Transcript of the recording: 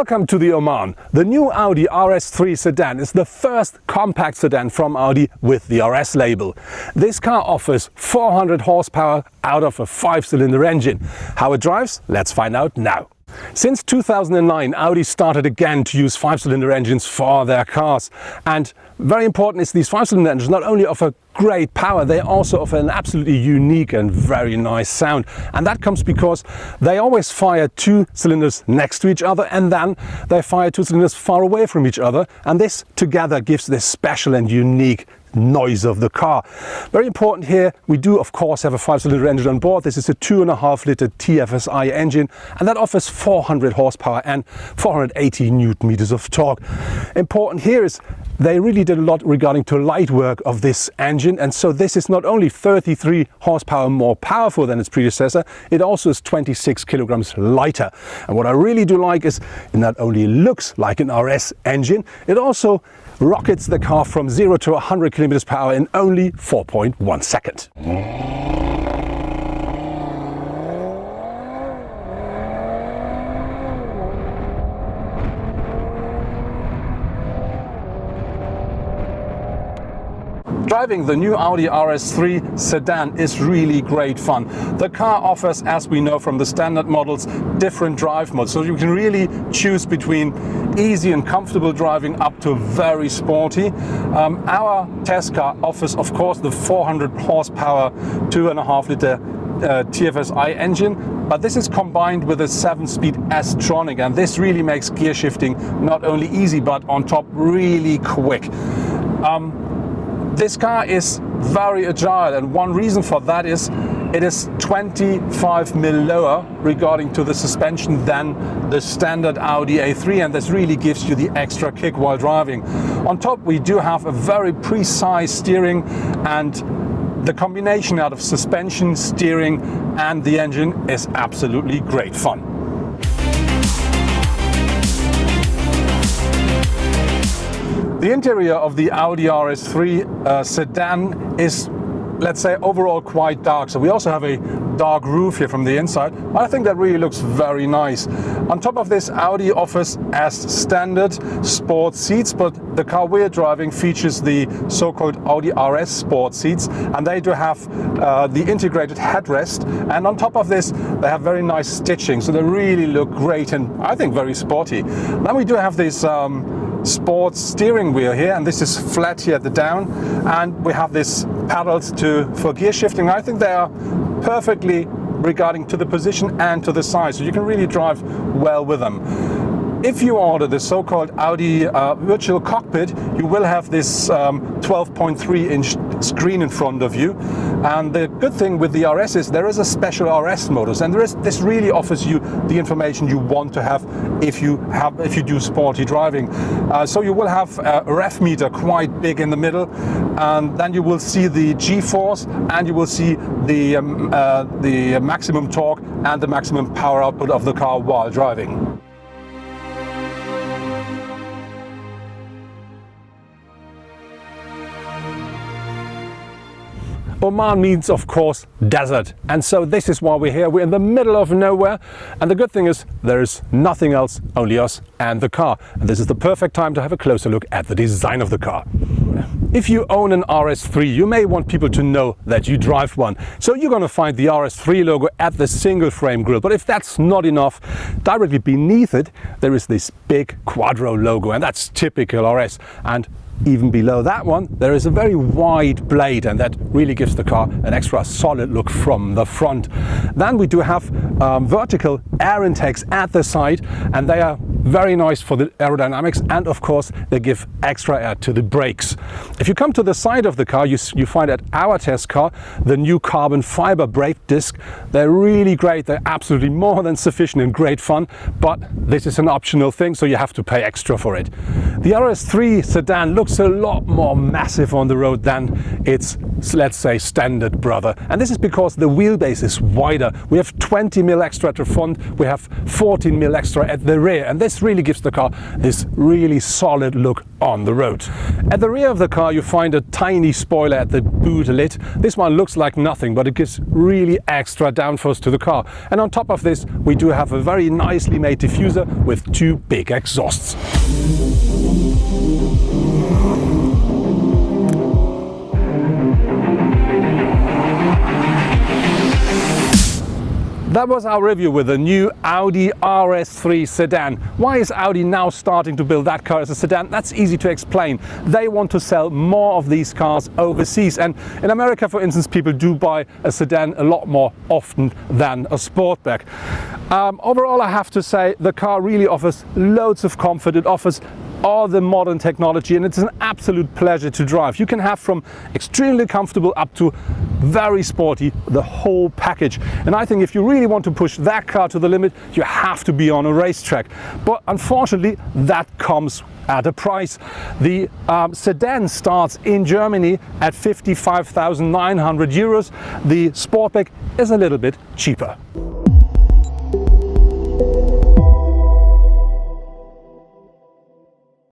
Welcome to the Oman. The new Audi RS3 Sedan is the first compact sedan from Audi with the RS label. This car offers 400 horsepower out of a 5-cylinder engine. How it drives? Let's find out now. Since 2009, Audi started again to use 5-cylinder engines for their cars. And very important is these 5-cylinder engines not only offer great power, they also offer an absolutely unique and very nice sound. And that comes because they always fire 2 cylinders next to each other, and then they fire 2 cylinders far away from each other. And this together gives this special and unique noise of the car. Very important here, we do of course have a 5-cylinder engine on board. This is a 2.5 litre TFSI engine, and that offers 400 horsepower and 480 newton meters of torque. Important here is they really did a lot regarding to light work of this engine, and so this is not only 33 horsepower more powerful than its predecessor, it also is 26 kilograms lighter. And what I really do like is it not only looks like an RS engine, it also rockets the car from 0 to 100 kilometers per hour in only 4.1 seconds. Driving the new Audi RS3 Sedan is really great fun. The car offers, as we know from the standard models, different drive modes. So you can really choose between easy and comfortable driving up to very sporty. Our test car offers, of course, the 400 horsepower 2.5 litre TFSI engine, but this is combined with a 7-speed S-tronic, and this really makes gear shifting not only easy but on top really quick. This car is very agile, and one reason for that is it is 25 mm lower regarding to the suspension than the standard Audi A3, and this really gives you the extra kick while driving. On top we do have a very precise steering, and the combination out of suspension, steering and the engine is absolutely great fun. The interior of the Audi RS3 Sedan is, let's say, overall quite dark. So we also have a dark roof here from the inside. I think that really looks very nice. On top of this, Audi offers as standard sport seats, but the car we're driving features the so-called Audi RS sport seats, and they do have the integrated headrest. And on top of this, they have very nice stitching, so they really look great and I think very sporty. Then we do have this sports steering wheel here, and this is flat here at the down, and we have this pedals for gear shifting. I think they are perfectly regarding to the position and to the size, so you can really drive well with them. If you order the so-called Audi virtual cockpit, you will have this 12.3-inch screen in front of you. And the good thing with the RS is there is a special RS modus, and this really offers you the information you want to have if you do sporty driving. So you will have a ref meter quite big in the middle, and then you will see the G-force, and you will see the maximum torque and the maximum power output of the car while driving. Oman means, of course, desert, and so this is why we're here. We're in the middle of nowhere, and the good thing is there is nothing else, only us and the car. And this is the perfect time to have a closer look at the design of the car. If you own an RS3, you may want people to know that you drive one. So you're going to find the RS3 logo at the single frame grille. But if that's not enough, directly beneath it there is this big Quadro logo, and that's typical RS. And even below that one, there is a very wide blade, and that really gives the car an extra solid look from the front. Then we do have vertical air intakes at the side, and they are very nice for the aerodynamics, and of course they give extra air to the brakes. If you come to the side of the car, you find at our test car the new carbon fiber brake disc. They're really great, they're absolutely more than sufficient and great fun, but this is an optional thing, so you have to pay extra for it. The RS3 Sedan looks looks a lot more massive on the road than its, let's say, standard brother. And this is because the wheelbase is wider. We have 20 mil extra at the front, we have 14 mil extra at the rear, and this really gives the car this really solid look on the road. At the rear of the car you find a tiny spoiler at the boot lid. This one looks like nothing, but it gives really extra downforce to the car. And on top of this we do have a very nicely made diffuser with two big exhausts. That was our review with the new Audi RS3 Sedan. Why is Audi now starting to build that car as a sedan? That's easy to explain. They want to sell more of these cars overseas, and in America, for instance, people do buy a sedan a lot more often than a sportback. Overall, I have to say the car really offers loads of comfort. It offers all the modern technology, and it's an absolute pleasure to drive. You can have from extremely comfortable up to very sporty, the whole package. And I think if you really want to push that car to the limit, you have to be on a racetrack. But unfortunately, that comes at a price. The sedan starts in Germany at 55,900 euros. The sportback is a little bit cheaper.